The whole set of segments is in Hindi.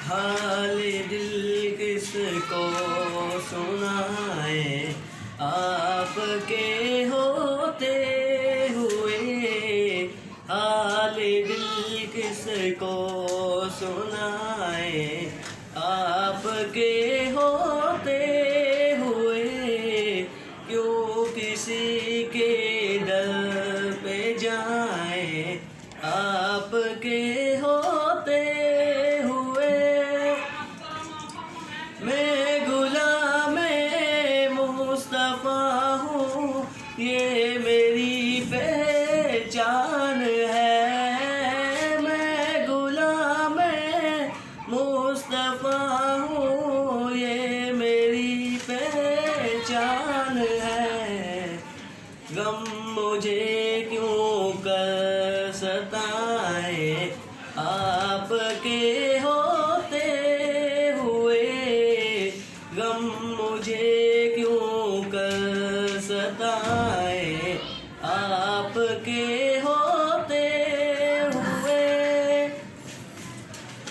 हाल दिल किसको सुनाए, आपके होते हुए। हाल दिल किसको सुनाए, आपके होते हुए। क्यों किसी के दर पे जाए, आपके होते हुए। मैं गुलामे मुस्तफ़ा हूँ, ये मेरी पहचान है। मैं गुलामे मुस्तफ़ा हूँ, ये मेरी पहचान है। गम मुझे क्यों कर सताए, आपके होते हुए। गम मुझे क्यों कर सताए, आपके होते हुए।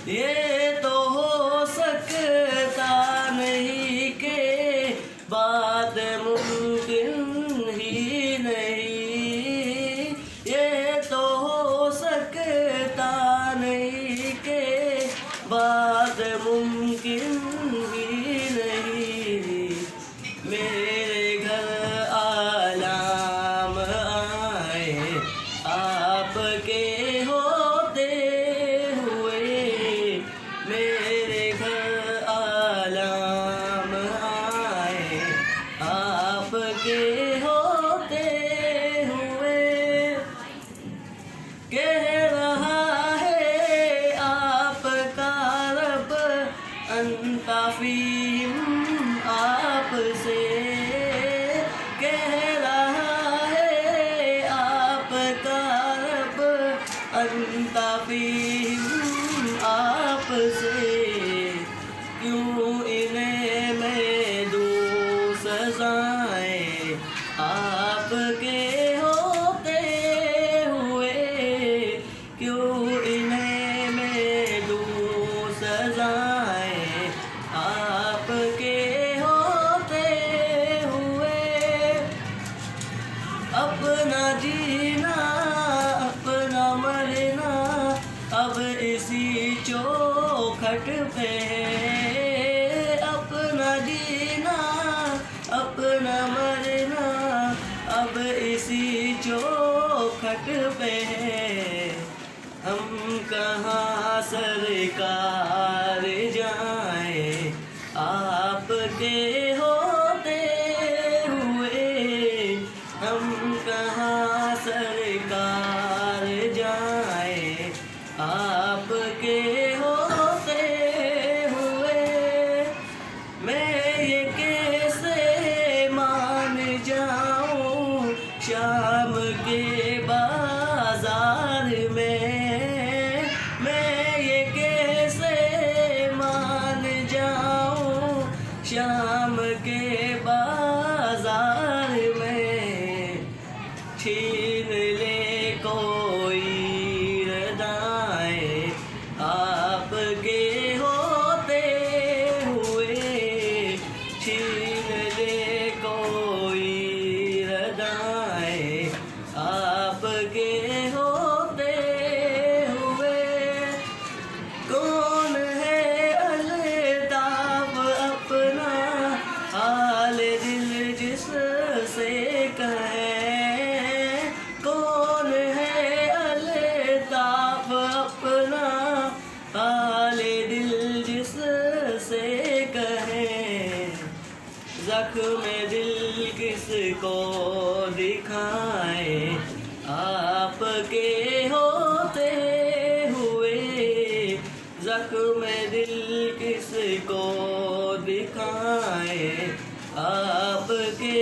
ये तो हो सकता नहीं के बात मुमकिन ही नहीं। ये तो हो सकता नहीं के बात मुमकिन ही नहीं। मेरे घर आलाम आए, आपके होते हुए। मेरे घर आलाम आए, आपके होते हुए। कह रहा है आपका रब अंताफीम आपसे। कह रहा है आपका रब अंताफीम आपसे। क्यों इन्हें मैं दूँ सज़ाएं, आपके होते हुए। क्यों इन्हें मैं दूँ सज़ाएं, आपके होते हुए। अपना जीना अपना मरना अब इसी चौखट पे है। अपना जीना अपना मरना अब इसी चौखट पे है। हम कहाँ सरकार जाएं, आपके होते हुए। हम कहाँ सरकार जाएं, आपके होते हुए। मैं ये कैसे मान जाऊँ शाम के बाजार में। मैं ये कैसे मान जाऊँ शाम के बाजार में। छीन ले कोई रदाएं, आपके होते हुए। छीन ले कोई रदाएं, आपके होते हुए। कौन है अल्ताफ अपना हाल दिल जिससे कहे। कौन है अल्ताफ अपना हाल दिल जिससे कहे। ज़ख्म दिल किसको दिखाए, आपके होते हुए। ज़ख्म दिल किसको दिखाए, आपके